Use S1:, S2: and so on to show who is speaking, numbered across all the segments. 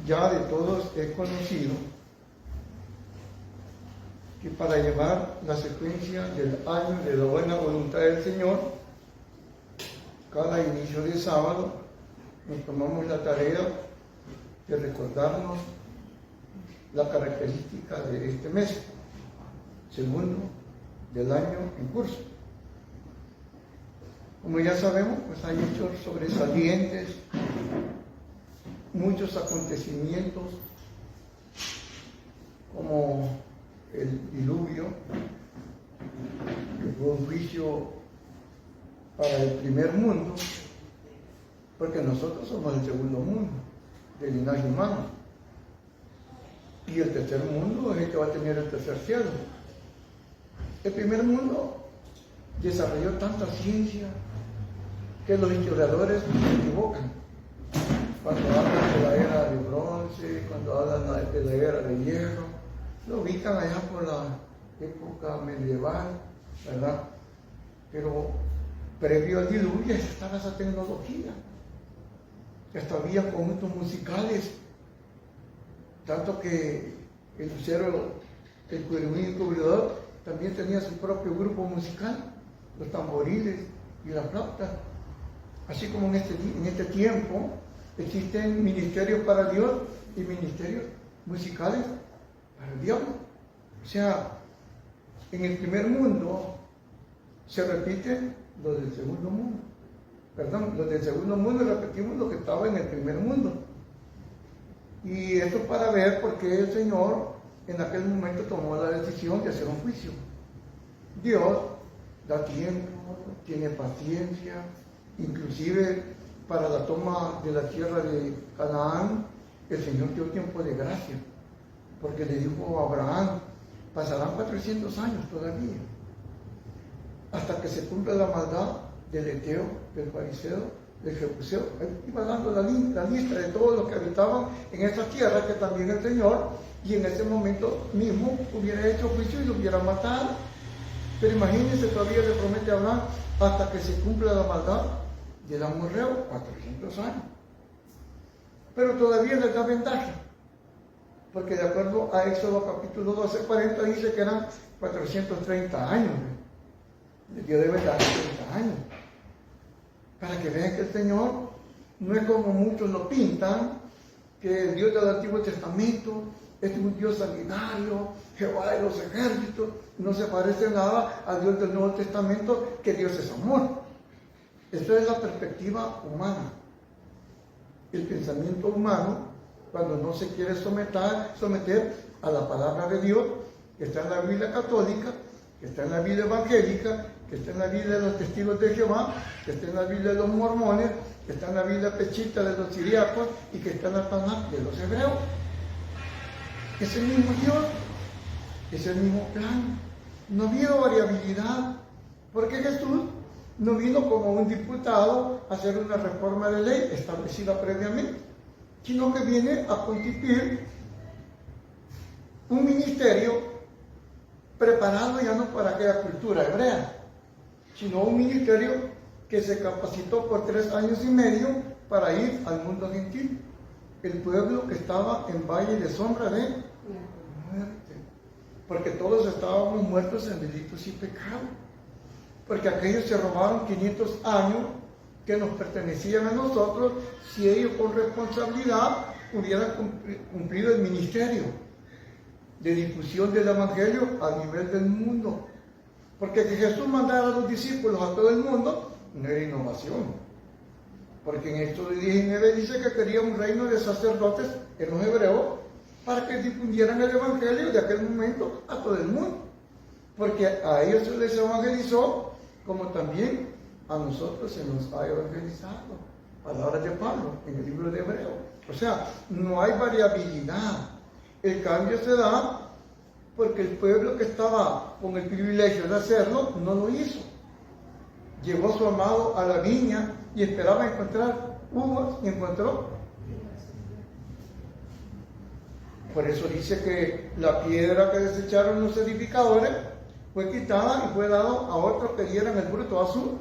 S1: ya de todos es conocido que para llevar la secuencia del año de la buena voluntad del Señor, cada inicio de sábado nos tomamos la tarea de recordarnos la característica de este mes, segundo del año en curso. Como ya sabemos, pues hay hechos sobresalientes, muchos acontecimientos, como el diluvio, que fue un juicio para el primer mundo, porque nosotros somos el segundo mundo, del linaje humano. Y el tercer mundo es el que va a tener el tercer cielo. El primer mundo desarrolló tanta ciencia que los historiadores se equivocan. Cuando hablan de la era de bronce, cuando hablan de la era de hierro, lo ubican allá por la época medieval, ¿verdad? Pero previo al diluvio ya estaba esa tecnología. Ya había conjuntos musicales, tanto que el lucero, el cubridor, también tenía su propio grupo musical, los tamboriles y la flauta. Así como en este tiempo existen ministerios para Dios y ministerios musicales para el diablo. O sea, en el primer mundo se repite lo del segundo mundo. Perdón, lo del segundo mundo repetimos lo que estaba en el primer mundo. Y esto para ver por qué el Señor en aquel momento tomó la decisión de hacer un juicio. Dios da tiempo, tiene paciencia, inclusive para la toma de la tierra de Canaán, el Señor dio tiempo de gracia, porque le dijo a Abraham, pasarán 400 años todavía, hasta que se cumpla la maldad del Eteo, del Fariseo, del Jebuseo. Iba dando la lista de todos los que habitaban en esa tierra, que también el Señor, y en ese momento mismo hubiera hecho juicio y lo hubiera matado. Pero imagínense, todavía le promete a Abraham, hasta que se cumpla la maldad del amorreo, 400 años. Pero todavía les da ventaja, porque de acuerdo a Éxodo capítulo 12, 40, dice que eran 430 años. Les dio de verdad 30 años. Para que vean que el Señor no es como muchos lo pintan, que el Dios del Antiguo Testamento es un Dios sanguinario, Jehová de los ejércitos, no se parece nada al Dios del Nuevo Testamento, que Dios es amor. Esta es la perspectiva humana. El pensamiento humano, cuando no se quiere someter a la palabra de Dios, que está en la Biblia católica, que está en la Biblia evangélica, que está en la Biblia de los testigos de Jehová, que está en la Biblia de los mormones, que está en la Biblia pechita de los siriacos y que está en la Tanakh de los hebreos. Es el mismo Dios, es el mismo plan. No ha habido variabilidad, porque Jesús no vino como un diputado a hacer una reforma de ley establecida previamente, sino que viene a constituir un ministerio preparado ya no para aquella cultura hebrea, sino un ministerio que se capacitó por 3 años y medio para ir al mundo gentil, el pueblo que estaba en valle de sombra de muerte, porque todos estábamos muertos en delitos y pecados, porque aquellos se robaron 500 años que nos pertenecían a nosotros si ellos con responsabilidad hubieran cumplido el ministerio de difusión del Evangelio a nivel del mundo. Porque que Jesús mandara a los discípulos a todo el mundo no era innovación. Porque en Éxodo 19 dice que quería un reino de sacerdotes en los hebreos para que difundieran el Evangelio de aquel momento a todo el mundo. Porque a ellos se les evangelizó como también a nosotros se nos ha evangelizado. Palabras de Pablo en el libro de Hebreos. O sea, no hay variabilidad. El cambio se da porque el pueblo que estaba con el privilegio de hacerlo no lo hizo. Llevó a su amado a la viña y esperaba encontrar uvas y encontró. Por eso dice que la piedra que desecharon los edificadores fue quitada y fue dado a otros que dieran el fruto azul.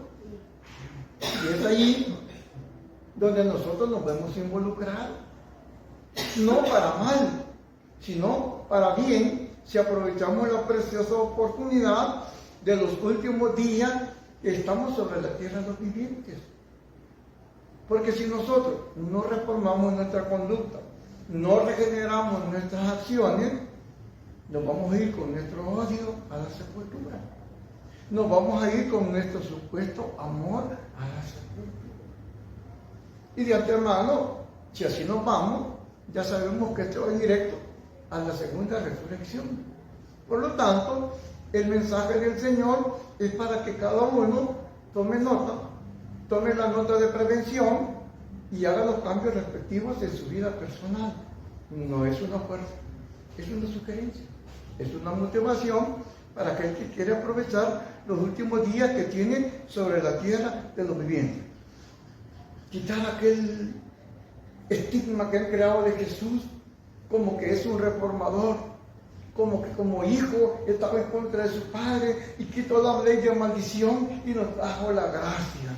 S1: Y es allí donde nosotros nos vemos involucrados. no para mal, sino para bien, si aprovechamos la preciosa oportunidad de los últimos días que estamos sobre la tierra de los vivientes. Porque si nosotros no reformamos nuestra conducta, no regeneramos nuestras acciones, nos vamos a ir con nuestro odio a la sepultura. Nos vamos a ir con nuestro supuesto amor a la sepultura. Y de antemano, si así nos vamos, ya sabemos que esto va directo a la segunda resurrección. Por lo tanto, el mensaje del Señor es para que cada uno tome nota, tome la nota de prevención y haga los cambios respectivos en su vida personal. No es una fuerza, es una sugerencia, es una motivación para aquel que quiere aprovechar los últimos días que tiene sobre la tierra de los vivientes. Quitar aquel estigma que han creado de Jesús como que es un reformador, como que como hijo estaba en contra de su padre y quitó la ley de maldición y nos trajo la gracia.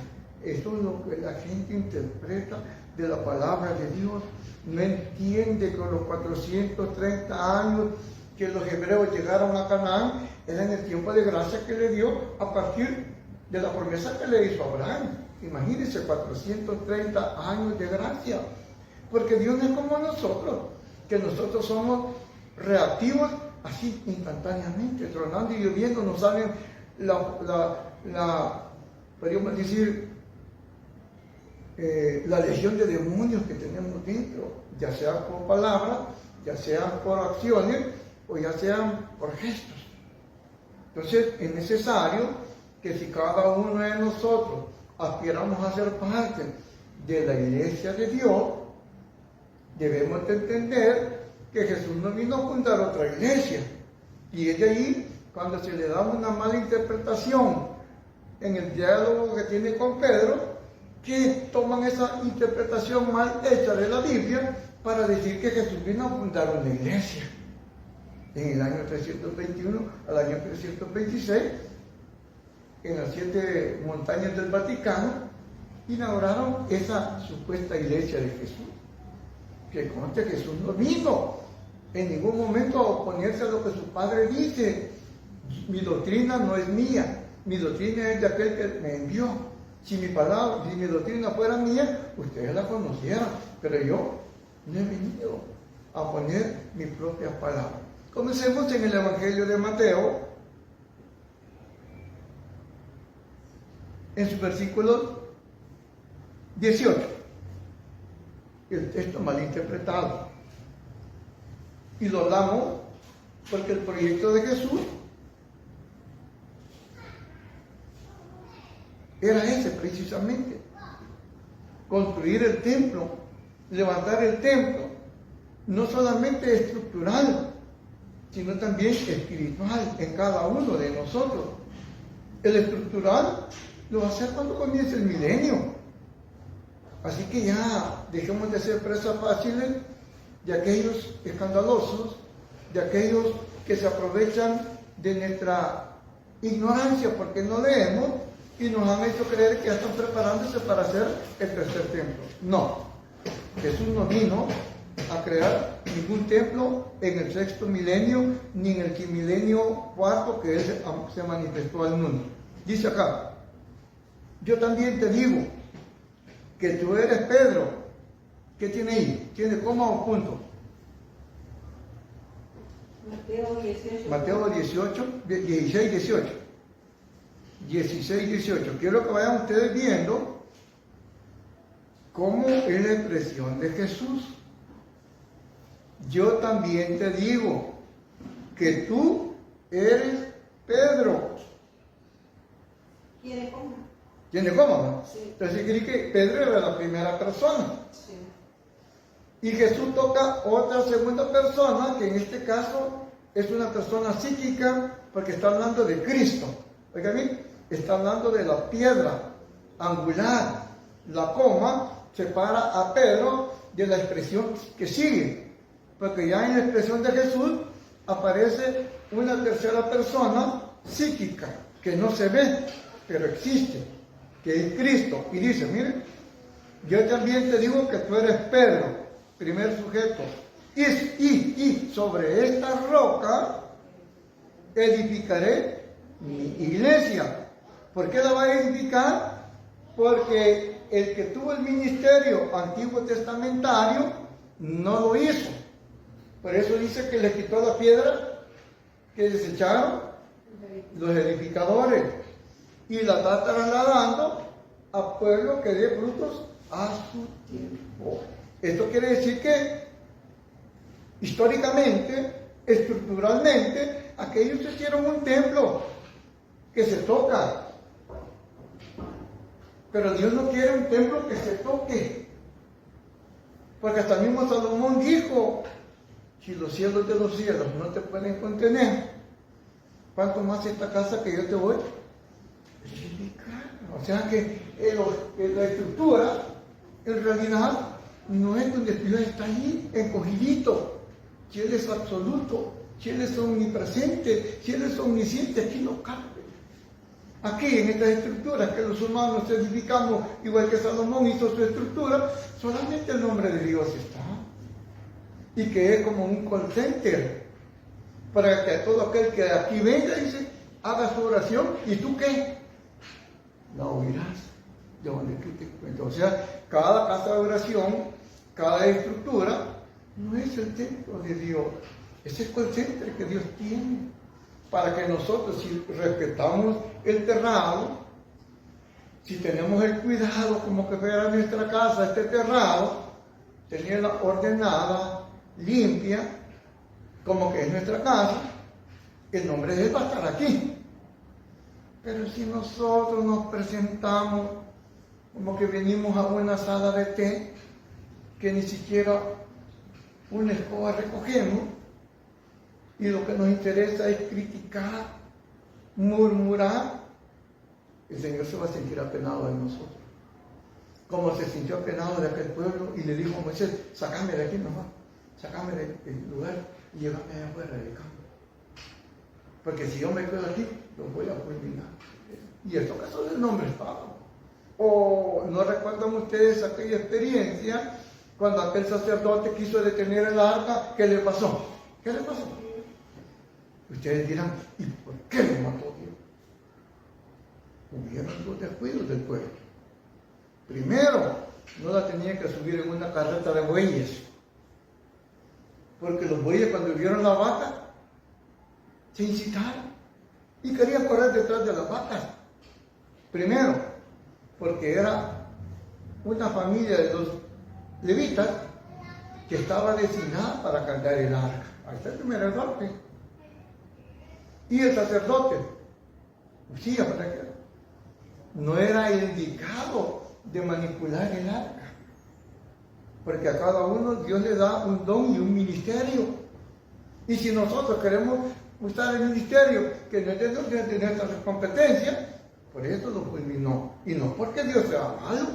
S1: Eso es lo que la gente interpreta de la palabra de Dios. No entiende que los 430 años que los hebreos llegaron a Canaán eran el tiempo de gracia que le dio a partir de la promesa que le hizo a Abraham. Imagínense, 430 años de gracia. Porque Dios no es como nosotros, que nosotros somos reactivos así instantáneamente, tronando y lloviendo, nos salen podríamos decir, la legión de demonios que tenemos dentro, ya sea por palabras, ya sean por acciones o ya sean por gestos. Entonces es necesario que si cada uno de nosotros aspiramos a ser parte de la iglesia de Dios, debemos de entender que Jesús no vino a fundar otra iglesia. Y es de ahí cuando se le da una mala interpretación en el diálogo que tiene con Pedro, que toman esa interpretación mal hecha de la Biblia para decir que Jesús vino a fundar una iglesia. En el año 321 al año 326, en las 7 montañas del Vaticano, inauguraron esa supuesta iglesia de Jesús. Que conste que Jesús no vino en ningún momento a oponerse a lo que su Padre dice. Mi doctrina no es mía, mi doctrina es de aquel que me envió. Si mi doctrina fuera mía, ustedes la conocieran, pero yo no he venido a poner mi propia palabra. Comencemos en el Evangelio de Mateo, en su versículo 18. El texto mal interpretado. Y lo hablamos porque el proyecto de Jesús era ese precisamente: construir el templo, levantar el templo, no solamente estructural, sino también espiritual en cada uno de nosotros. El estructural lo va a hacer cuando comience el milenio. Así que ya dejemos de ser presas fáciles de aquellos escandalosos, de aquellos que se aprovechan de nuestra ignorancia porque no leemos y nos han hecho creer que ya están preparándose para hacer el tercer templo. No, Jesús no vino a crear ningún templo en el 6º milenio ni en el milenio 4 que Él se manifestó al mundo. Dice acá: yo también te digo que tú eres Pedro. ¿Qué tiene ahí? ¿Tiene coma o punto? Mateo 18, 16, 18. 16, 18. Quiero que vayan ustedes viendo cómo es la expresión de Jesús. Yo también te digo que tú eres Pedro.
S2: ¿Tiene coma?
S1: ¿Tiene coma?
S2: Sí.
S1: Entonces quiere que Pedro era la primera persona.
S2: Sí.
S1: Y Jesús toca otra segunda persona, que en este caso es una persona psíquica, porque está hablando de Cristo. Oigan bien, está hablando de la piedra angular. La coma separa a Pedro de la expresión que sigue, porque ya en la expresión de Jesús aparece una tercera persona psíquica, que no se ve, pero existe, que es Cristo. Y dice: miren, yo también te digo que tú eres Pedro. primer sujeto. Y sobre esta roca edificaré mi iglesia. ¿Por qué la va a edificar? Porque el que tuvo el ministerio antiguo testamentario no lo hizo. Por eso dice que le quitó la piedra que desecharon los edificadores y la está trasladando a pueblo que dé frutos a su tiempo. Esto quiere decir que históricamente, estructuralmente, aquellos hicieron un templo que se toca. Pero Dios no quiere un templo que se toque. Porque hasta mismo Salomón dijo, si los cielos de los cielos no te pueden contener, ¿cuánto más esta casa que yo te voy a edificar? O sea que la estructura, en realidad, no es donde Dios está allí, encogidito. Si Él es absoluto, si Él es omnipresente, si Él es omnisciente, aquí no cabe. Aquí, en estas estructuras que los humanos edificamos, igual que Salomón hizo su estructura, solamente el nombre de Dios está. Y que es como un call center, para que todo aquel que aquí venga y dice, haga su oración, ¿y tú qué? La oirás de donde tú te encuentres. O sea, cada casa de oración, cada estructura, no es el templo de Dios, es el call center que Dios tiene. Para que nosotros, si respetamos el terrado, si tenemos el cuidado como que fuera nuestra casa, este terrado, tenerla ordenada, limpia, como que es nuestra casa, el nombre de Él va a estar aquí. Pero si nosotros nos presentamos como que venimos a una sala de té, que ni siquiera una escoba recogemos, y lo que nos interesa es criticar, murmurar, el Señor se va a sentir apenado de nosotros. Como se sintió apenado de aquel pueblo y le dijo a Moisés, sácame de aquí nomás, sácame del lugar y llévame allá afuera del campo. Porque si yo me quedo aquí, los voy a fulminar. Y esto que son el nombre estaba. O no recuerdan ustedes aquella experiencia cuando aquel sacerdote quiso detener el arca, ¿qué le pasó? ¿Qué le pasó? Ustedes dirán, ¿y por qué lo mató Dios? Hubieron los descuidos del pueblo. Primero, no la tenían que subir en una carreta de bueyes, porque los bueyes cuando vieron la vaca, se incitaron y querían correr detrás de las vacas. Primero, porque era una familia de los levitas que estaba destinada para cargar el arca. Ahí está el primer error. Y el sacerdote, Usías, ¿para qué? No era indicado de manipular el arca, porque a cada uno Dios le da un don y un ministerio. Y si nosotros queremos usar el ministerio que no es de Dios, de nuestra competencia, por eso lo fulminó. Y no porque Dios sea malo,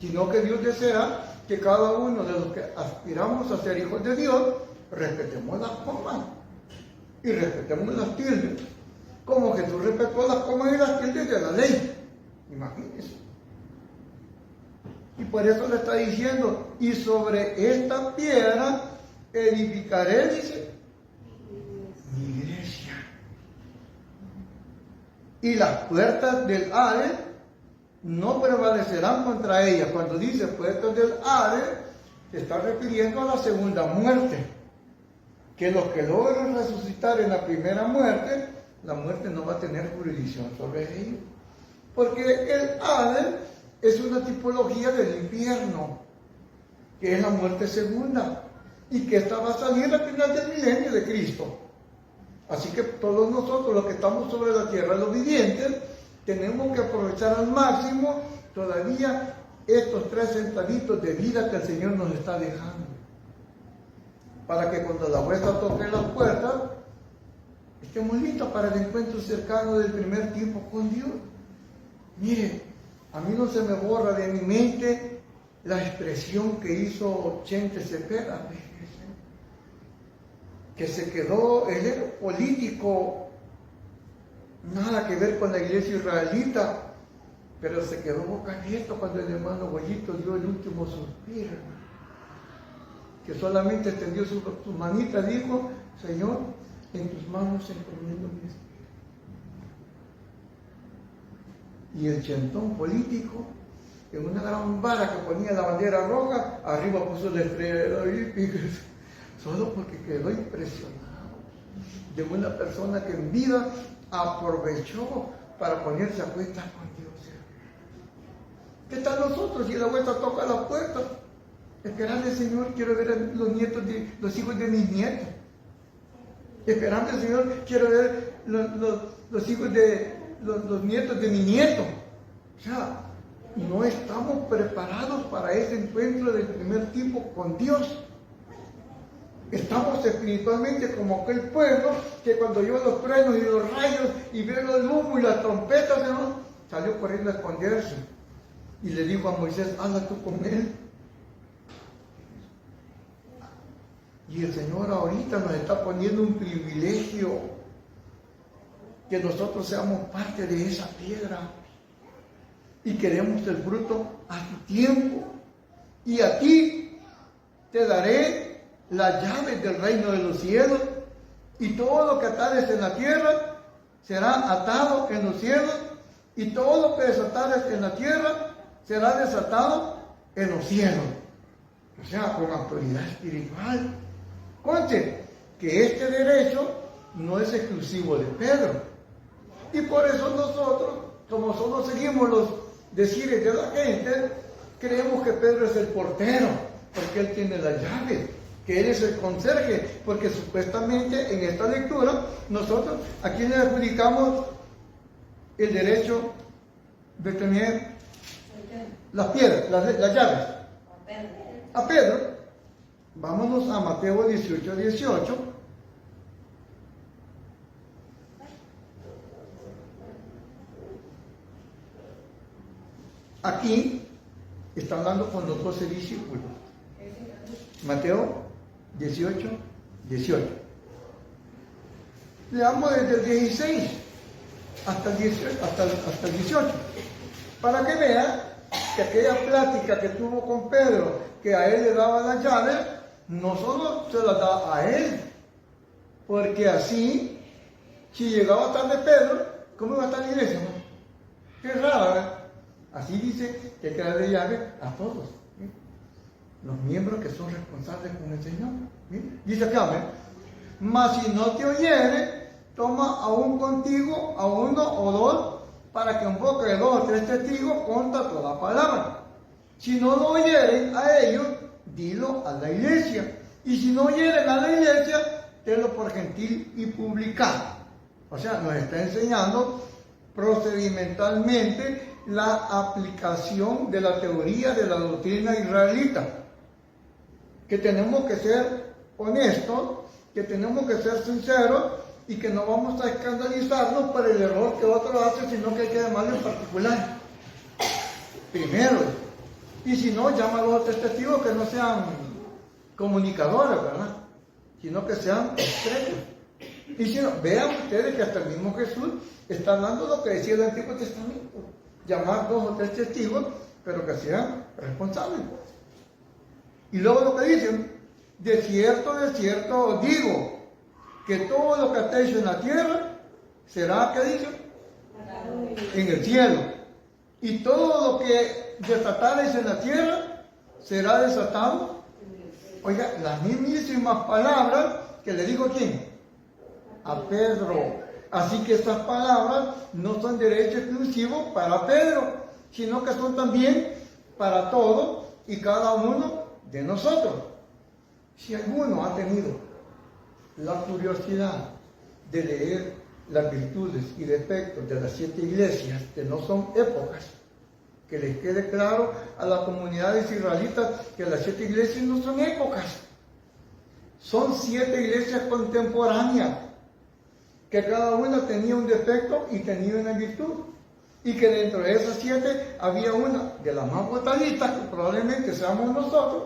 S1: sino que Dios desea que cada uno de los que aspiramos a ser hijos de Dios respetemos las comas y respetemos las tildes, como Jesús respetó las comas y las tildes de la ley. Imagínense. Y por eso le está diciendo, y sobre esta piedra edificaré, dice, mi iglesia. Y las puertas del Hades no prevalecerán contra ella. Cuando dice puertas del Hades, se está refiriendo a la segunda muerte. Que los que logran resucitar en la primera muerte, la muerte no va a tener jurisdicción sobre ellos. Porque el Hades es una tipología del infierno, que es la muerte segunda, y que esta va a salir al final del milenio de Cristo. Así que todos nosotros, los que estamos sobre la tierra, los vivientes, tenemos que aprovechar al máximo todavía estos 3 centavitos de vida que el Señor nos está dejando. Para que cuando la vuelta toque las puertas, estemos listos para el encuentro cercano del primer tiempo con Dios. Mire, a mí no se me borra de mi mente la expresión que hizo Chente Cepeda, que se quedó, él era político, nada que ver con la iglesia israelita, pero se quedó boca abierta cuando el hermano Goyito dio el último suspiro. que solamente extendió su manita, dijo: Señor, en tus manos encomiendo mi espíritu. Y el chentón político, en una gran vara que ponía la bandera roja, arriba puso la estrella, y solo porque quedó impresionado de una persona que en vida aprovechó para ponerse a cuentas con Dios. ¿Qué tal nosotros si la vuelta toca la puerta? Esperando al Señor, quiero ver a los hijos de mis nietos. Esperando al Señor, quiero ver los hijos de los nietos de mi nieto. O sea, no estamos preparados para ese encuentro del primer tipo con Dios. Estamos espiritualmente como aquel pueblo que cuando oyó los truenos y los rayos y vio el humo y las trompetas, ¿no?, salió corriendo a esconderse. Y le dijo a Moisés: habla tú con él. Y el Señor ahorita nos está poniendo un privilegio, que nosotros seamos parte de esa piedra. Y queremos el fruto a tu tiempo. Y a ti te daré las llaves del reino de los cielos. Y todo lo que atares en la tierra será atado en los cielos. Y todo lo que desatares en la tierra será desatado en los cielos. O sea, con autoridad espiritual. Conche que este derecho no es exclusivo de Pedro. Y por eso nosotros, como solo seguimos los decires de la gente, creemos que Pedro es el portero, porque él tiene la llave, que él es el conserje, porque supuestamente en esta lectura nosotros, ¿a quién le adjudicamos el derecho de tener las piedras, las llaves? A Pedro. Vámonos a Mateo 18:18. Aquí está hablando con los 12 discípulos. Mateo 18:18. Leamos desde el 16 hasta el 18. Para que vean que aquella plática que tuvo con Pedro, que a él le daba las llaves, no solo se las da a él, porque así, si llegaba tarde Pedro, ¿cómo iba a estar la iglesia? ¿No? Qué raro, ¿verdad? Así dice que hay que darle llave a todos, ¿sí? Los miembros que son responsables con el Señor, ¿sí? Dice acá: mas si no te oyere, toma aún contigo a uno o dos, para que en boca de 2 o 3 testigos consta toda palabra. Si no lo oyeren a ellos, dilo a la iglesia. Y si no oyeren a la iglesia, tenlo por gentil y publicano. O sea, nos está enseñando procedimentalmente la aplicación de la teoría de la doctrina israelita. Que tenemos que ser honestos, que tenemos que ser sinceros, y que no vamos a escandalizarnos por el error que otros hacen, sino que hay que llamarlo en particular. Primero. Y si no, llama a los otros testigos que no sean comunicadores, ¿verdad? Sino que sean estrellas. Y si no, vean ustedes que hasta el mismo Jesús está hablando lo que decía el Antiguo Testamento. Llamar 2 o 3 testigos, pero que sean responsables. Y luego lo que dicen: de cierto os digo, que todo lo que atéis en la tierra será, ¿qué dice?, en el cielo. Y todo lo que desataréis en la tierra será desatado. Oiga, las mismísimas palabras que le dijo ¿quién? A Pedro. Así que estas palabras no son derecho exclusivo para Pedro, sino que son también para todos y cada uno de nosotros. Si alguno ha tenido la curiosidad de leer las virtudes y defectos de las 7 iglesias, que no son épocas, que les quede claro a las comunidades israelitas que las 7 iglesias no son épocas, son 7 iglesias contemporáneas, que cada una tenía un defecto y tenía una virtud, y que dentro de esas 7 había una de las más botaditas, que probablemente seamos nosotros,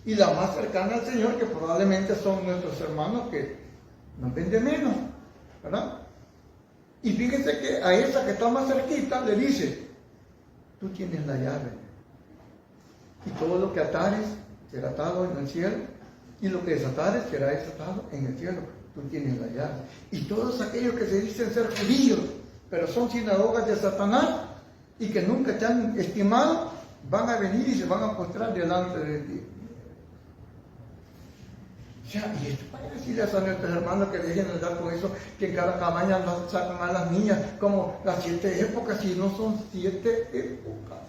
S1: y la más cercana al Señor, que probablemente son nuestros hermanos que nos ven de menos, ¿verdad? Y fíjense que a esa que está más cerquita le dice: tú tienes la llave, y todo lo que atares será atado en el cielo, y lo que desatares será desatado en el cielo. Tú tienes la llave. Y todos aquellos que se dicen ser judíos, pero son sinagogas de Satanás, y que nunca te han estimado, van a venir y se van a postrar delante de ti. O sea, y esto para decirles a nuestros hermanos que dejen de andar con eso, que en cada cabaña sacan a las niñas como las 7 épocas, y no son 7 épocas.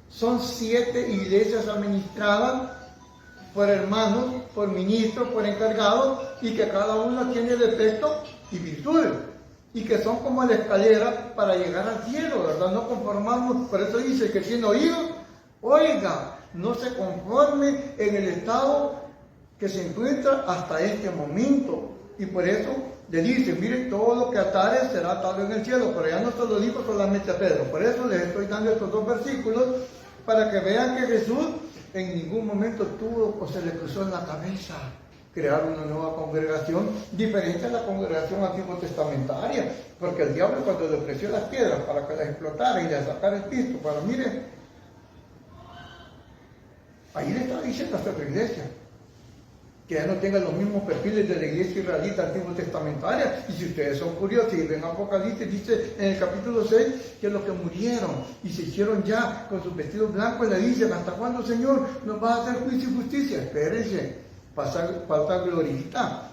S1: Son 7 iglesias administradas por hermanos, por ministros, por encargados, y que cada uno tiene defectos y virtudes, y que son como la escalera para llegar al cielo, ¿verdad? No conformarnos, por eso dice que tiene oídos, oiga, no se conforme en el estado que se encuentra hasta este momento, y por eso le dice, miren, todo lo que atares será atado en el cielo, pero ya no se lo digo solamente a Pedro, por eso les estoy dando estos 2 versículos, para que vean que Jesús en ningún momento tuvo o se le cruzó en la cabeza crear una nueva congregación diferente a la congregación antiguo testamentaria, porque el diablo cuando le ofreció las piedras para que las explotara y le sacara el pisto, para miren, ahí le estaba diciendo a esta iglesia que ya no tengan los mismos perfiles de la iglesia israelita antiguo testamentaria. Y si ustedes son curiosos y ven Apocalipsis, dice en el capítulo 6 que los que murieron y se hicieron ya con sus vestidos blancos le dicen, ¿hasta cuándo, Señor, nos vas a hacer juicio y justicia? Espérense, falta Glorita,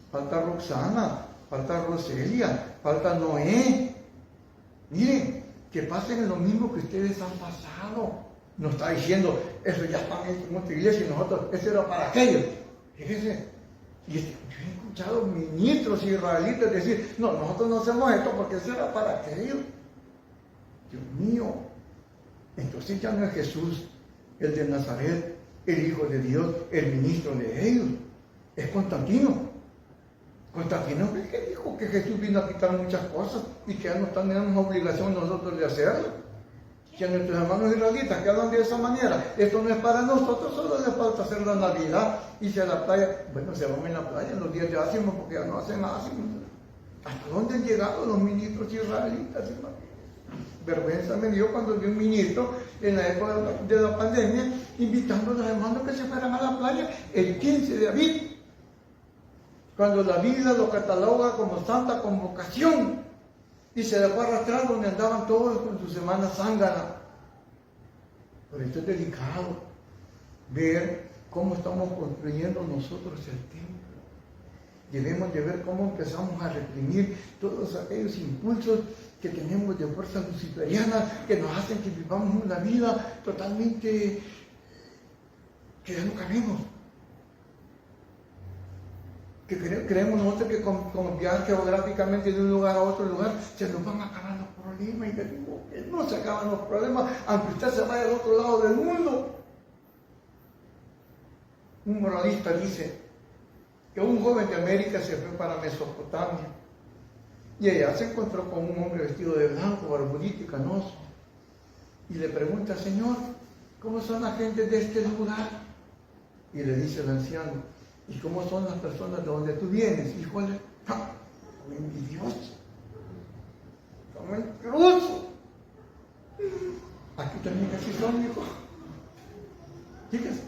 S1: falta Roxana, falta Roselia, falta Noé. Miren, que pasen lo mismo que ustedes han pasado. No está diciendo, eso ya están en nuestra iglesia y nosotros, eso era para aquellos. Fíjense, y yo he escuchado ministros israelitas decir, no, nosotros no hacemos esto porque eso era para aquellos. Dios mío, entonces ya no es Jesús, el de Nazaret, el Hijo de Dios, el ministro de ellos, es Constantino. Constantino es el que dijo que Jesús vino a quitar muchas cosas y que ya no tenemos obligación nosotros de hacerlo. Que a nuestros hermanos israelitas que hablan de esa manera, esto no es para nosotros, solo les falta hacer la Navidad, irse a la playa. Bueno, se van en la playa en los días de Ácimo porque ya no hacen Ácimo. ¿Hasta dónde han llegado los ministros israelitas, hermano? Vergüenza me dio cuando vi un ministro en la época de la pandemia invitando a los hermanos que se fueran a la playa el 15 de abril, cuando la Biblia lo cataloga como santa convocación. Y se dejó arrastrar donde andaban todos con su semana zángana. Por esto es delicado ver cómo estamos construyendo nosotros el templo. Debemos de ver cómo empezamos a reprimir todos aquellos impulsos que tenemos de fuerza luciferiana que nos hacen que vivamos una vida totalmente que ya no cabemos. Que creemos nosotros que con viajar geográficamente de un lugar a otro lugar se nos van a acabar los problemas, y le digo que no se acaban los problemas aunque usted se vaya al otro lado del mundo. Un moralista dice que un joven de América se fue para Mesopotamia y allá se encontró con un hombre vestido de blanco, barbudito y canoso, y le pregunta, Señor, ¿cómo son las gentes de este lugar? Y le dice el anciano, ¿y cómo son las personas de donde tú vienes? Híjole, son envidiosos, son mentirosos. Aquí también así son, hijo. Fíjese.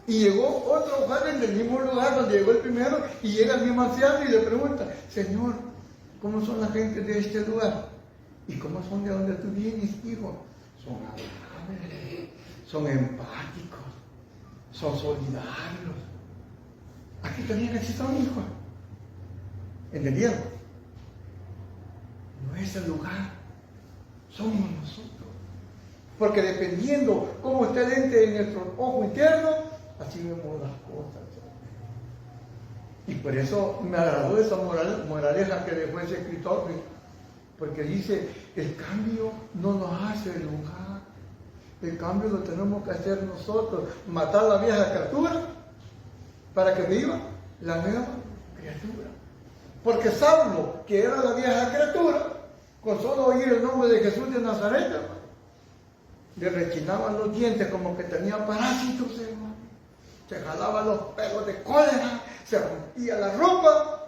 S1: Y llegó otro joven del mismo lugar donde llegó el primero, y llega el mismo anciano y le pregunta, Señor, ¿cómo son las gentes de este lugar? ¿Y cómo son de donde tú vienes, hijo? Son amables, son empáticos, son solidarios. Aquí también existe un hijo. ¿Entendieron? No es el lugar, somos nosotros. Porque dependiendo cómo esté el ente en nuestro ojo interno, así vemos las cosas. Y por eso me agradó esa moraleja que dejó ese escritor, porque dice, el cambio no nos hace el lugar, el cambio lo tenemos que hacer nosotros, matar la vieja criatura para que viva la nueva criatura. Porque Saulo, que era la vieja criatura, con solo oír el nombre de Jesús de Nazaret, le rechinaban los dientes como que tenía parásitos, hermano. Se jalaban los pelos de cólera, se rompía la ropa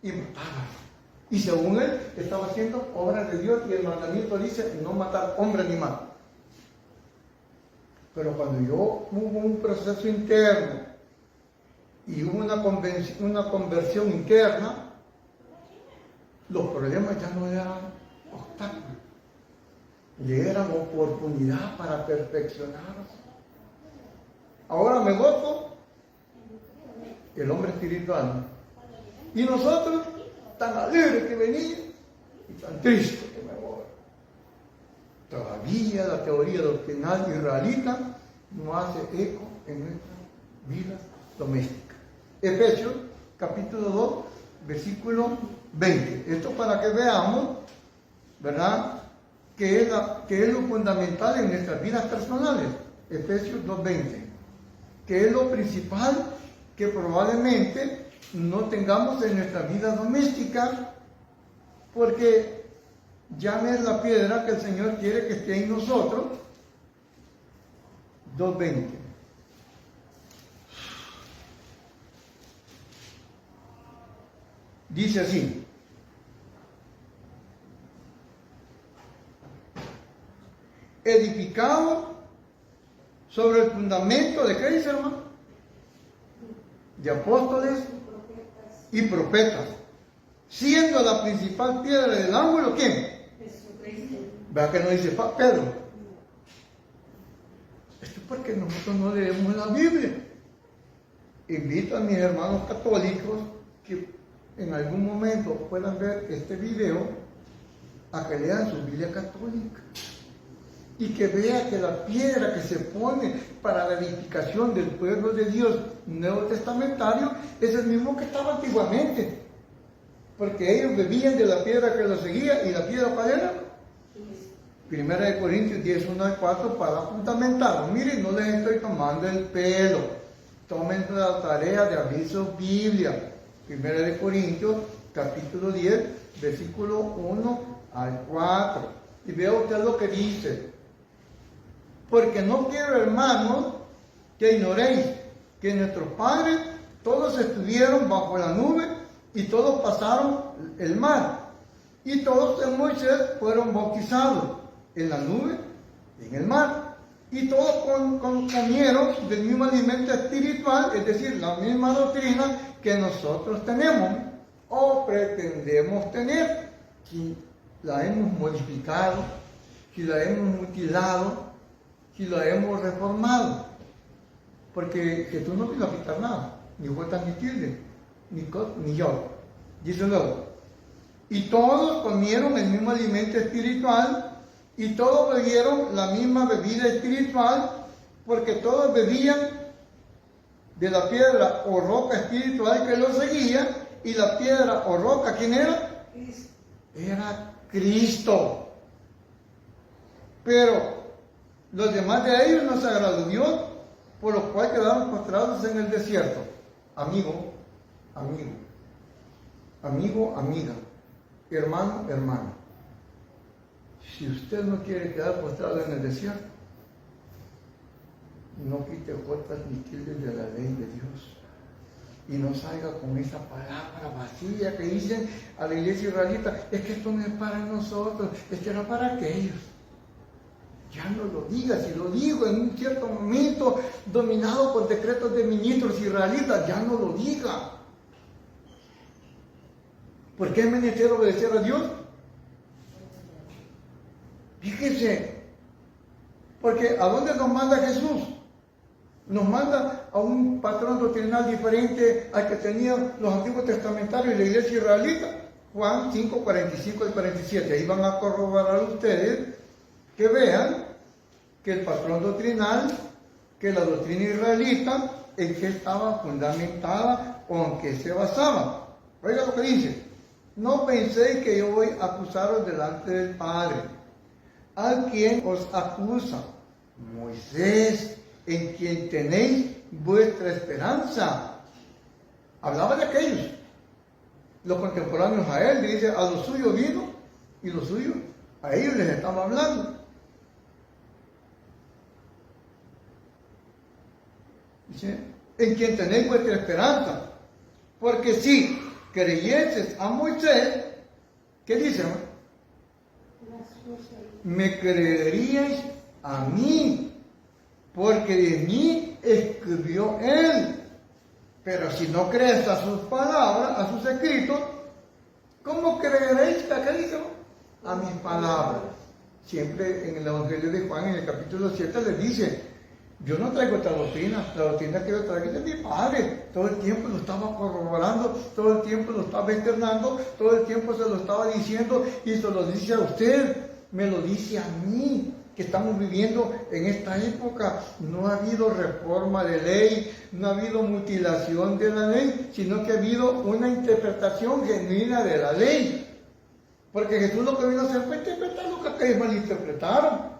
S1: y mataba. Y según él, estaba haciendo obras de Dios, y el mandamiento dice no matar hombre ni animal. Pero cuando yo hubo un proceso interno y hubo una conversión interna, los problemas ya no eran obstáculos, ya eran oportunidad para perfeccionarse. Ahora me gozo el hombre espiritual. Y nosotros, tan alegres que venía y tan tristes que me voy. Todavía la teoría doctrinal israelita no hace eco en nuestra vida doméstica. Efesios capítulo 2, versículo 20. Esto para que veamos, ¿verdad?, que es lo fundamental en nuestras vidas personales. Efesios 2:20. Que es lo principal que probablemente no tengamos en nuestra vida doméstica, porque ya no es la piedra que el Señor quiere que esté en nosotros. 2:20. Dice así: edificado sobre el fundamento de ¿qué dice, hermano? De apóstoles y profetas, siendo la principal piedra del ángulo, ¿quién? Jesucristo. ¿Verdad que no dice Pedro? Esto es porque nosotros no leemos la Biblia. Invito a mis hermanos católicos que en algún momento puedan ver este video, a que lean su Biblia católica y que vean que la piedra que se pone para la edificación del pueblo de Dios nuevo testamentario es el mismo que estaba antiguamente, porque ellos bebían de la piedra que los seguía. ¿Y la piedra cuál era? Primera de Corintios 10, 1 al 4, para fundamentarlo. Miren, no les estoy tomando el pelo, tomen la tarea de abrir su Biblia. Primera de Corintios capítulo 10, versículo 1 al 4, y vea usted lo que dice: porque no quiero, hermanos, que ignoréis que nuestros padres todos estuvieron bajo la nube y todos pasaron el mar, y todos en Moisés fueron bautizados en la nube y en el mar, y todos comieron del mismo alimento espiritual, es decir, la misma doctrina que nosotros tenemos o pretendemos tener. Si la hemos modificado, si la hemos mutilado, si la hemos reformado, porque Jesús no vino a quitar nada, ni vuelta ni tilde, ni yo. Dice luego: y todos comieron el mismo alimento espiritual, y todos bebieron la misma bebida espiritual, porque todos bebían de la piedra o roca espiritual que los seguía. Y la piedra o roca, ¿quién era? Era Cristo. Pero los demás de ellos no se agradó Dios, por lo cual quedaron postrados en el desierto. Amigo, amiga, hermano, hermana, si usted no quiere quedar postrado en el desierto, no quite jotas ni tildes de la ley de Dios, y no salga con esa palabra vacía que dicen a la iglesia israelita: es que esto no es para nosotros, esto era para aquellos. Ya no lo diga. Si lo digo en un cierto momento, dominado por decretos de ministros israelitas, ya no lo diga. ¿Por qué es menester obedecer a Dios? Fíjese, porque ¿a dónde nos manda Jesús? Nos manda a un patrón doctrinal diferente al que tenían los antiguos testamentarios y la iglesia israelita. Juan 5, 45 y 47. Ahí van a corroborar ustedes que vean que el patrón doctrinal, que la doctrina israelita, en qué estaba fundamentada o en qué se basaba. Oiga lo que dice: no penséis que yo voy a acusaros delante del Padre. ¿A quién os acusa? Moisés, en quien tenéis vuestra esperanza. Hablaba de aquellos, los contemporáneos a él. Dice: a los suyos vino, y los suyos a ellos les estaba hablando. Dice: en quien tenéis vuestra esperanza. Porque si creyeses a Moisés, ¿qué dice? Me creeríais a mí, porque de mí escribió él. Pero si no crees a sus palabras, a sus escritos, ¿cómo creeréis que aquel hizo? A mis palabras. Siempre en el Evangelio de Juan, en el capítulo 7, le dice: yo no traigo esta doctrina, la doctrina que yo traigo es de mi Padre. Todo el tiempo lo estaba corroborando, todo el tiempo lo estaba externando, todo el tiempo se lo estaba diciendo, y se lo dice a usted, me lo dice a mí, que estamos viviendo en esta época. No ha habido reforma de ley, no ha habido mutilación de la ley, sino que ha habido una interpretación genuina de la ley. Porque Jesús lo que vino a hacer fue interpretar lo que aquellos malinterpretaron.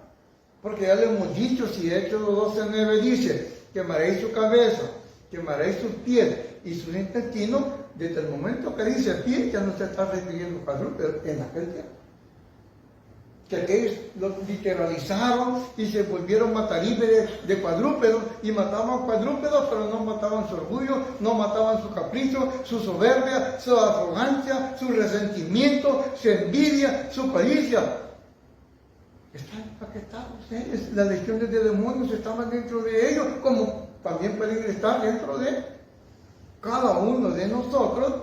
S1: Porque ya le hemos dicho, si Hechos 12:9 dice: quemaréis su cabeza, quemaréis sus pies y sus intestinos. Desde el momento que dice pie, ya no se está refiriendo a cuadrúpedos en aquel tiempo. Que aquellos lo literalizaron y se volvieron mataríferes de cuadrúpedos, y mataban cuadrúpedos, pero no mataban su orgullo, no mataban su capricho, su soberbia, su arrogancia, su resentimiento, su envidia, su codicia. Están empaquetados, las legiones de demonios estaban dentro de ellos, como también pueden estar dentro de cada uno de nosotros,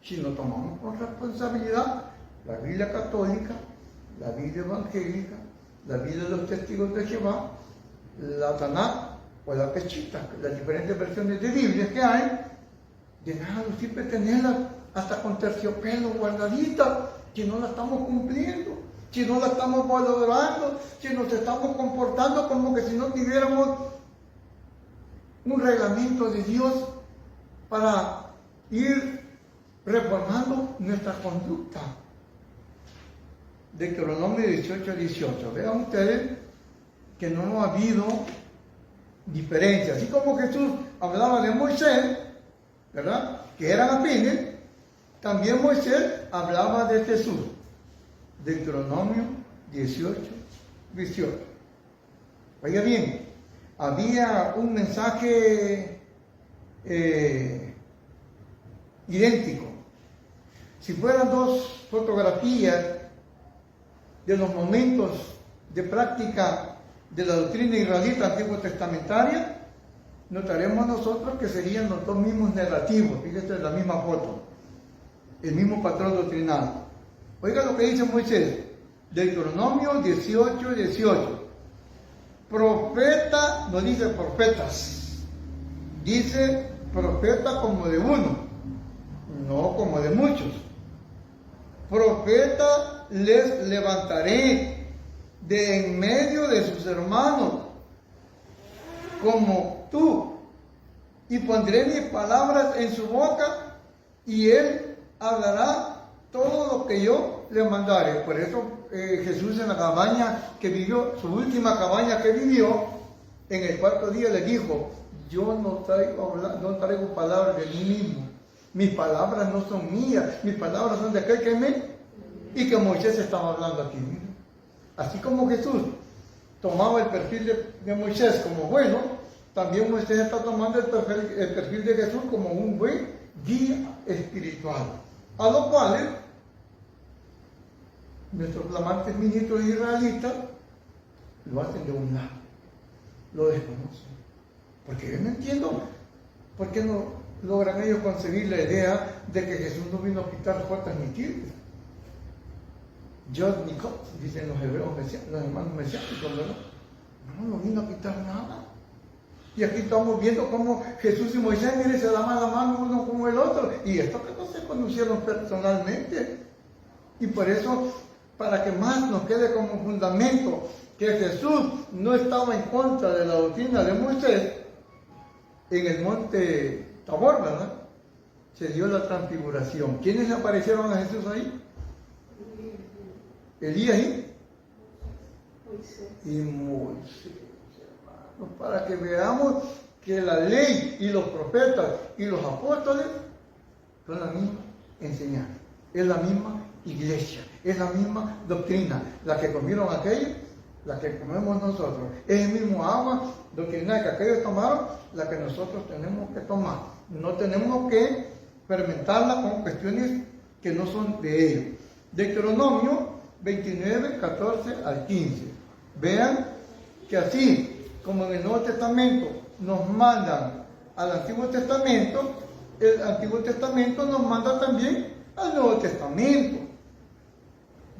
S1: si nos tomamos con responsabilidad la Biblia católica, la Biblia evangélica, la Biblia de los testigos de Jehová, la Tanakh o la Peshita, las diferentes versiones de Biblia que hay. De nada nos sirve tenerlas hasta con terciopelo guardadita, si no la estamos cumpliendo, si no la estamos valorando, si nos estamos comportando como que si no tuviéramos un reglamento de Dios para ir reformando nuestra conducta. Deuteronomio 18:18. Vean ustedes que no ha habido diferencia. Así como Jesús hablaba de Moisés, ¿verdad?, que eran afines, también Moisés hablaba de Jesús. Deuteronomio 18:18. Oiga bien, había un mensaje idéntico. Si fueran dos fotografías de los momentos de práctica de la doctrina israelita antiguo testamentaria, notaremos nosotros que serían los dos mismos narrativos. Fíjate, la misma foto, el mismo patrón doctrinal. Oiga lo que dice Moisés, Deuteronomio 18:18. Profeta, no dice profetas, dice profeta como de uno, no como de muchos. Profeta les levantaré de en medio de sus hermanos, como tú, y pondré mis palabras en su boca, y él hablará todo lo que yo le mandare. Por eso Jesús, en la cabaña que vivió, su última cabaña que vivió, en el cuarto día le dijo: yo no traigo palabras de mí mismo, mis palabras no son mías, mis palabras son de aquel que me... Y que Moisés estaba hablando aquí. Así como Jesús tomaba el perfil de Moisés como bueno, también Moisés está tomando el perfil de Jesús como un buen guía espiritual. A lo cual nuestros flamantes ministros israelitas lo hacen de un lado, lo desconocen. Porque yo no entiendo por qué no logran ellos concebir la idea de que Jesús no vino a quitar puertas ni tigres. Yod ni Kot, dicen los hebreos, los hermanos mesiánicos, ¿verdad? No vino a quitar nada. Y aquí estamos viendo cómo Jesús y Moisés, mire, se daban la mano uno como el otro. Y esto que no se conocieron personalmente. Y por eso, para que más nos quede como fundamento que Jesús no estaba en contra de la doctrina de Moisés, en el monte Tabor, ¿verdad?, se dio la transfiguración. ¿Quiénes le aparecieron a Jesús ahí? Elías y Moisés, hermanos, para que veamos que la ley y los profetas y los apóstoles son la misma enseñanza, es la misma iglesia, es la misma doctrina, la que comieron aquellos, la que comemos nosotros, es el mismo agua doctrinal que aquellos tomaron, la que nosotros tenemos que tomar. No tenemos que fermentarla con cuestiones que no son de ellos. Deuteronomio 29, 14 al 15. Vean que así como en el Nuevo Testamento nos mandan al Antiguo Testamento, el Antiguo Testamento nos manda también al Nuevo Testamento.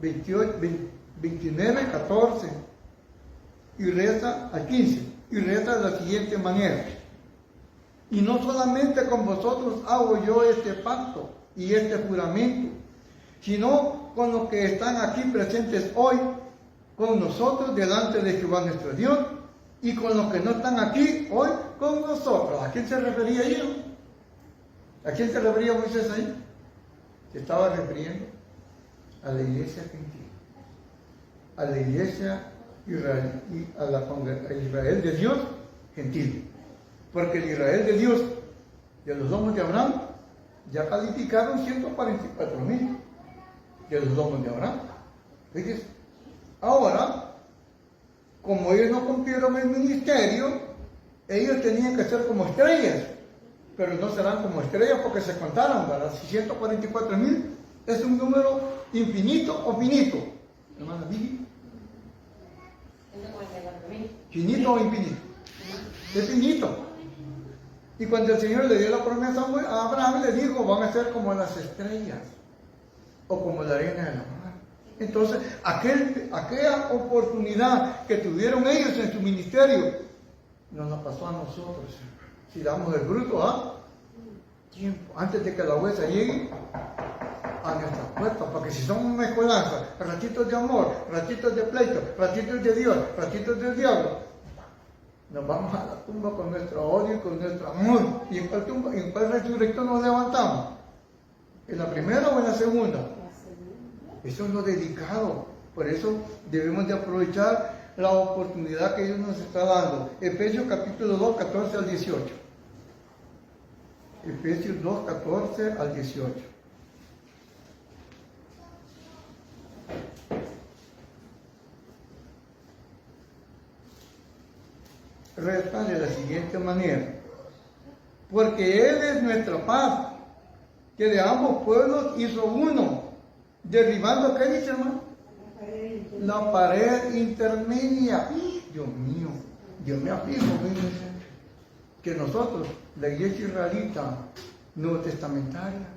S1: 29, 14 y reza a 15 y reza de la siguiente manera: y no solamente con vosotros hago yo este pacto y este juramento, sino con los que están aquí presentes hoy con nosotros delante de Jehová nuestro Dios, y con los que no están aquí hoy con nosotros. ¿A quién se refería ahí? ¿A quién se refería Moisés ahí? Se estaba refiriendo a la iglesia gentil, a la iglesia Israel, y a Israel de Dios gentil. Porque el Israel de Dios, de los lomos de Abraham, ya calificaron 144,000 de los lomos de Abraham. Fíjense, ahora, como ellos no cumplieron el ministerio, ellos tenían que ser como estrellas, pero no serán como estrellas porque se contaron, ¿verdad? 144,000 es un número infinito o finito. Hermana Vicky. ¿Finito o infinito? Es finito. Y cuando el Señor le dio la promesa a Abraham, le dijo: van a ser como las estrellas o como la arena de la mar. Entonces, aquella oportunidad que tuvieron ellos en su ministerio, nos la pasó a nosotros. Si damos el fruto a tiempo, antes de que la huesa llegue a nuestra puerta, porque si somos mezcolanza, ratitos de amor, ratitos de pleito, ratitos de Dios, ratitos del diablo, nos vamos a la tumba con nuestro odio y con nuestro amor. ¿Y en cuál tumba, en cuál resurrección nos levantamos? ¿En la primera o en la segunda? Eso es lo delicado. Por eso debemos de aprovechar la oportunidad que Dios nos está dando. Efesios capítulo 2, 14 al 18. Efesios 2, 14 al 18. Resta de la siguiente manera: porque Él es nuestra paz, que de ambos pueblos hizo uno, derribando, ¿qué dice, hermano? La pared intermedia. Dios mío, yo me afirmo que nosotros, la iglesia israelita nuevotestamentaria,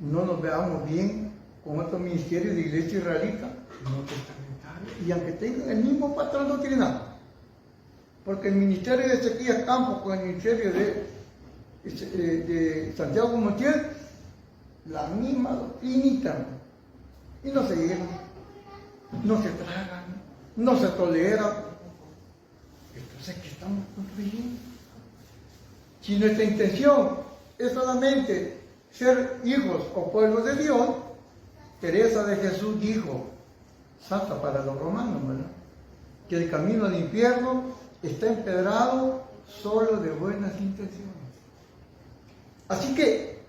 S1: no nos veamos bien con otro ministerio de iglesia israelita nuevotestamentaria, y aunque tengan el mismo patrón doctrinal. Porque el ministerio de Ezequías Campos con el ministerio de Santiago Montiel, la misma doctrinita, y no se llegan, no se tragan, no se toleran. Entonces, ¿qué estamos construyendo? Si nuestra intención es solamente ser hijos o pueblo de Dios, Teresa de Jesús dijo, santa para los romanos, ¿verdad?, que el camino al infierno está empedrado solo de buenas intenciones. Así que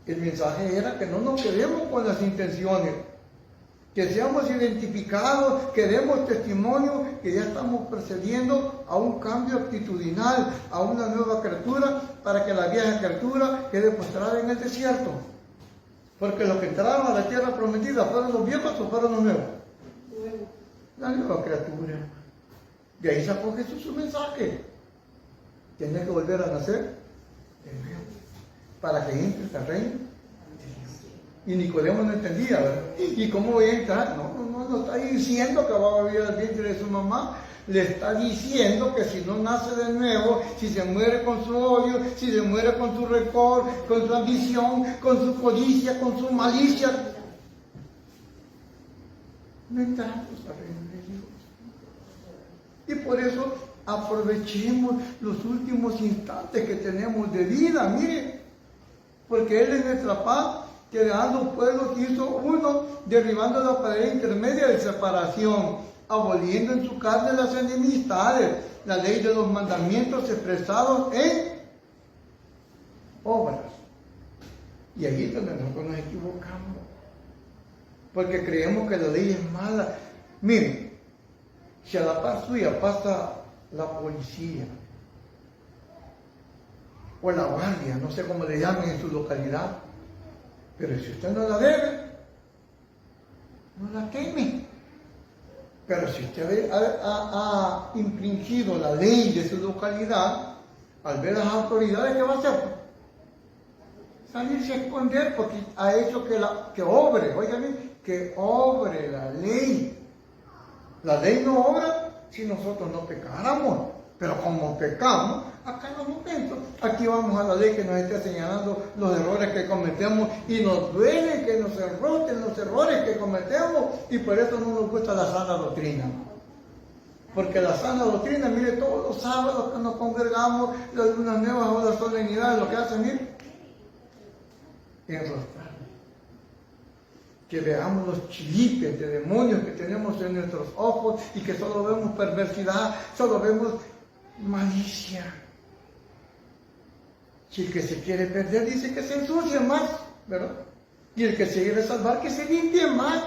S1: el mensaje era que no nos quedemos con las intenciones, que seamos identificados, que demos testimonio que ya estamos procediendo a un cambio actitudinal, a una nueva criatura, para que la vieja criatura quede postrada en el desierto. Porque los que entraron a la tierra prometida, ¿fueron los viejos o fueron los nuevos? La nueva criatura. De ahí sacó Jesús su mensaje. Tienes que volver a nacer de nuevo para que entres al reino de Dios. Y Nicodemo no entendía, ¿verdad? ¿Y cómo voy a entrar? No está diciendo que va a vivir al vientre de su mamá. Le está diciendo que si no nace de nuevo, si se muere con su odio, si se muere con su rencor, con su ambición, con su codicia, con su malicia, no entramos al reino de Dios. Y por eso aprovechemos los últimos instantes que tenemos de vida, mire, porque Él es nuestra paz, que dejando pueblos hizo uno, derribando la pared intermedia de separación, aboliendo en su carne las enemistades, la ley de los mandamientos expresados en obras. Y ahí es donde nosotros nos equivocamos, porque creemos que la ley es mala. Miren, si a la par suya pasa la policía o la guardia, no sé cómo le llamen en su localidad, pero si usted no la debe, no la queme. Pero si usted ha infringido la ley de su localidad, al ver las autoridades, ¿qué va a hacer? Salirse a esconder porque ha hecho que obre, oigan bien, que obre la ley. La ley no obra si nosotros no pecáramos, pero como pecamos, acá en los momentos, aquí vamos a la ley que nos está señalando los errores que cometemos y nos duele que nos derroten los errores que cometemos y por eso no nos gusta la sana doctrina. Porque la sana doctrina, mire, todos los sábados que nos congregamos, las lunas nuevas o las solemnidades, lo que hacen, mire, enrostrar. Que veamos los chilipes de demonios que tenemos en nuestros ojos y que solo vemos perversidad, solo vemos malicia. Si el que se quiere perder dice que se ensucie más, ¿verdad? Y el que se quiere salvar que se limpie más.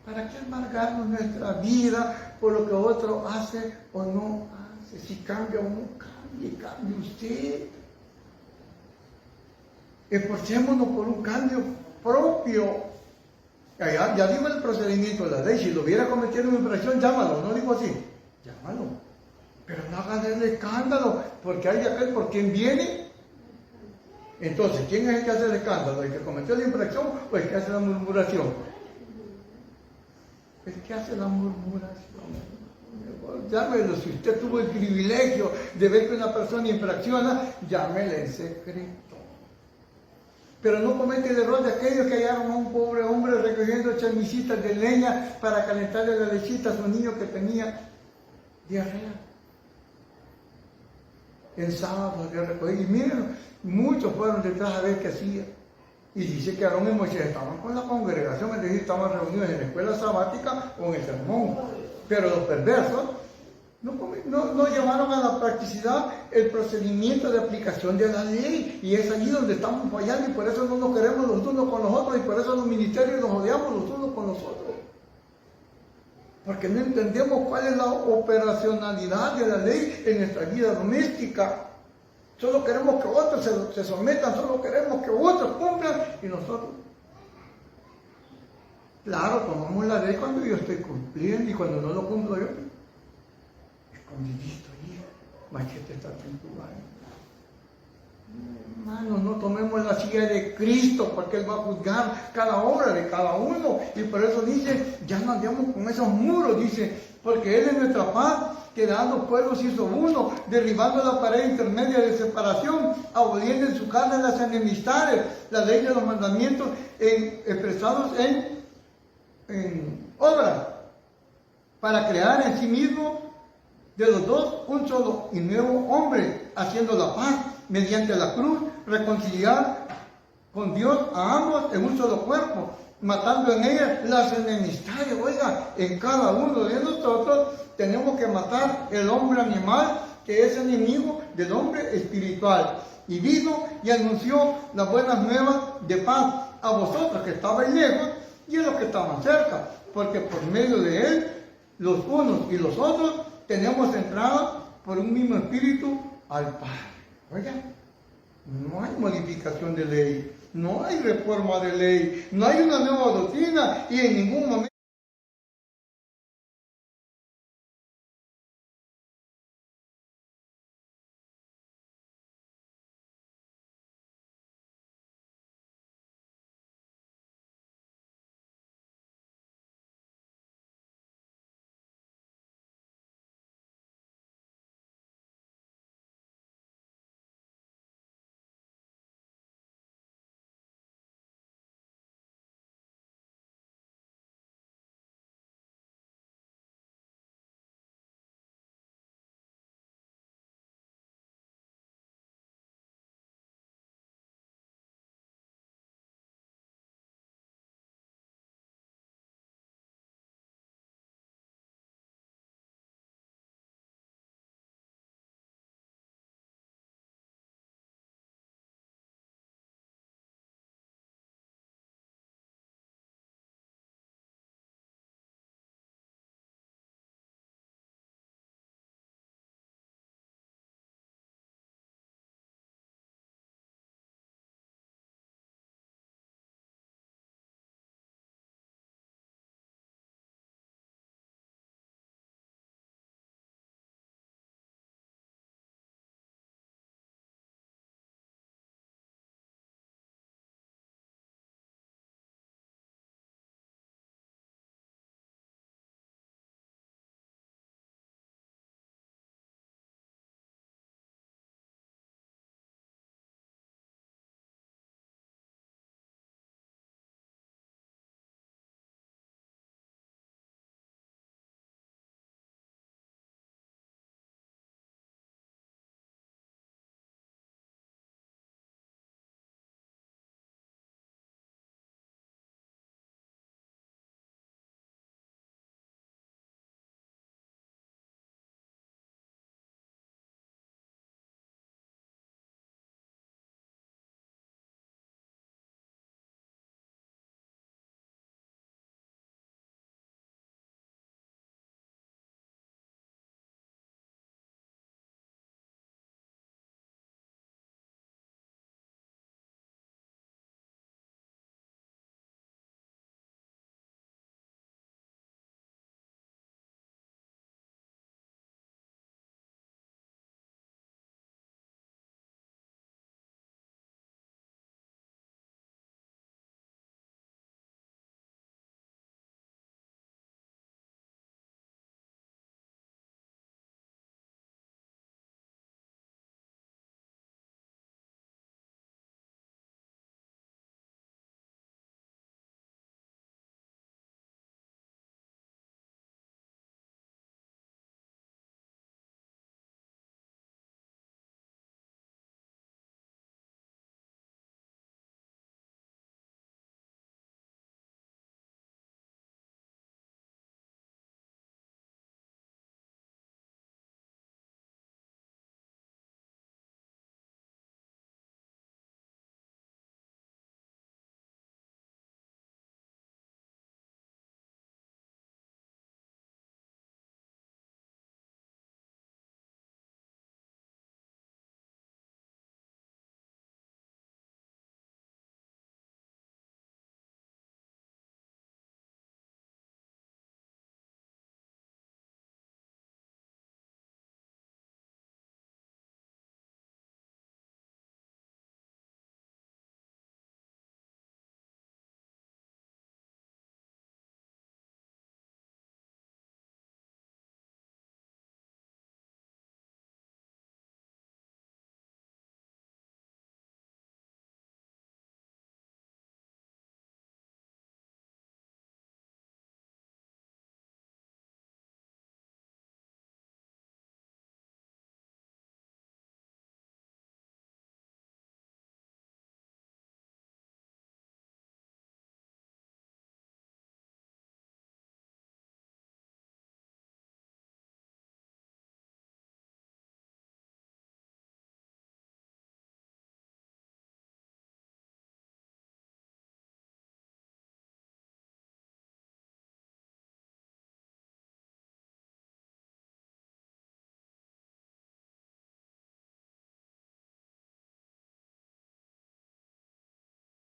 S1: ¿Para qué amargarnos nuestra vida por lo que otro hace o no hace? Si cambia o no cambie usted. Esforcémonos por un cambio propio. Ya digo el procedimiento de la ley. Si lo hubiera cometido una infracción, llámalo. No digo así. Llámalo. Pero no hagan el escándalo, porque hay aquel por quien viene. Entonces, ¿quién es el que hace el escándalo? ¿El que cometió la infracción o el que hace la murmuración? El que hace la murmuración. Llámelo. Si usted tuvo el privilegio de ver que una persona infracciona, llámele en secreto. Pero no comete el error de aquellos que hallaron a un pobre hombre recogiendo chamisitas de leña para calentarle la lechita a su niño que tenía diarrea. El sábado había recogido. Y miren, muchos fueron detrás a ver qué hacía. Y dice que Aarón y Moisés estaban con la congregación, es decir, estaban reunidos en la escuela sabática o en el sermón. Pero los perversos no llevaron a la practicidad el procedimiento de aplicación de la ley. Y es allí donde estamos fallando y por eso no nos queremos los unos con los otros y por eso los ministerios nos odiamos los unos con los otros. Porque no entendemos cuál es la operacionalidad de la ley en nuestra vida doméstica. Solo queremos que otros se sometan, solo queremos que otros cumplan y nosotros. Claro, tomamos la ley cuando yo estoy cumpliendo y cuando no lo cumplo yo. Escondidito, hijo, machete está en tu baño. Hermanos, no tomemos la silla de Cristo porque Él va a juzgar cada obra de cada uno. Y por eso dice, ya no andemos con esos muros, dice, porque Él es nuestra paz, que de ambos pueblos hizo uno, derribando la pared intermedia de separación, aboliendo en su carne las enemistades, la ley de los mandamientos expresados en obra, para crear en sí mismo de los dos un solo y nuevo hombre, haciendo la paz mediante la cruz, reconciliar con Dios a ambos en un solo cuerpo, matando en ella las enemistades. Oiga, en cada uno de nosotros tenemos que matar el hombre animal, que es enemigo del hombre espiritual. Y vino y anunció las buenas nuevas de paz a vosotros que estabais lejos y a los que estaban cerca, porque por medio de él, los unos y los otros, tenemos entrada por un mismo espíritu al Padre. Oiga, no hay modificación de ley, no hay reforma de ley, no hay una nueva doctrina y en ningún momento